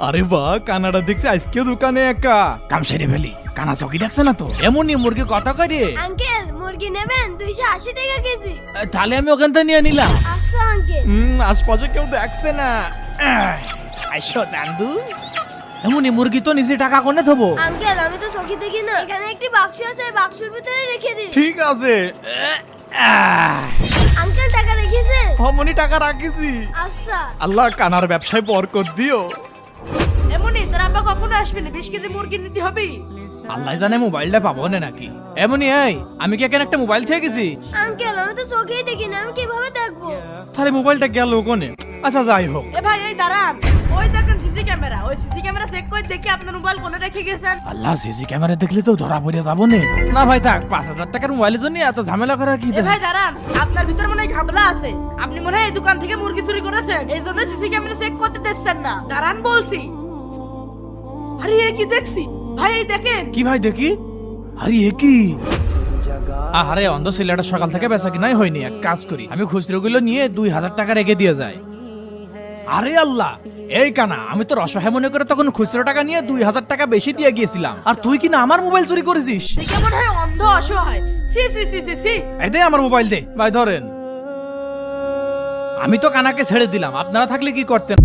আরে বাহ, কানাডা দেখছি আজকে দোকানে একা কাম সেরে ফেলি। কানা চকি ডাকছে না তো? এমনই মুরগি কত করে? আঙ্কেল মুরগি নেবেন 280 টাকা কেজি। তাহলে আমি ওখান থেকে নিয়ে নিলাম। আচ্ছা আঙ্কেল। আশপাশে কেউ দেখছে না। আইসো চান্দু, এমনই মুরগি তো নিজে টাকা কোনে থবো? আঙ্কেল আমি তো চোখে দেখি না, এখানে একটি বাক্স আছে, বাক্সের ভিতরে রেখে দিন। ঠিক আছে। আঙ্কেল টাকা রেখেছে? হমনি টাকা রাখিছি। আচ্ছা। আল্লাহ কানার ব্যবসায় বরকত দিও। এমনি তোর আব্বা কখনো আসবে না, 20 কেজি মুরগি নিতে হবে। আল্লাহ জানে মোবাইলটা পাবো না নাকি। এমনই এই, আমি কি এখানে একটা মোবাইল থেকে গেছি? আঙ্কেল আমি তো চোখেই দেখি না, আমি কিভাবে দেখবো? তাহলে মোবাইলটা গেল কোনে? আচ্ছা যাই হোক। এ ভাই এই দাঁড়ান, ওই দেখেন সিসি ক্যামেরা, ওই সিসি ক্যামেরা চেক করে দেখি আপনার মোবাইল কোনে রেখে গেছেন। আল্লাহ, সিসি ক্যামেরা দেখলে তো ধরা পড়ে যাবো না। না ভাই থাক, 5000 টাকার মোবাইলের জন্য এত ঝামেলা করা কি? এ ভাই দাঁড়ান, আপনার ভিতর মনে হয় ঘাবলা আছে। আপনি মনে হয় এই দোকান থেকে মুরগি চুরি করেছেন, এই জন্য সিসি ক্যামেরা চেক করতে দিচ্ছেন না। দাঁড়ান বলছি। আরে এ কি দেখছি ভাই, এই দেখেন। কি ভাই দেখি? আরে এ কি? আরে অন্ধ ছেলেটা সকাল থেকে বেচা কিনাই হয়নি। এক কাজ করি, আমি খুচরো গুলো নিয়ে 2000 টাকা রেখে দিয়ে যাই। আরে আল্লাহ, এই কানা, আমি তো অসহায় মনে করে তখন খুচরো টাকা নিয়ে 2000 টাকা বেশি দিয়ে গিয়েছিলাম, আর তুই কি না আমার মোবাইল চুরি করেছিস? দেখে মনে হয় অন্ধ অসহায়। সি সি সি সি সি। এই দে আমার মোবাইল দে। ভাই ধরেন। আমি তো কানাকে ছেড়ে দিলাম, আপনারা থাকলে কি করতেন?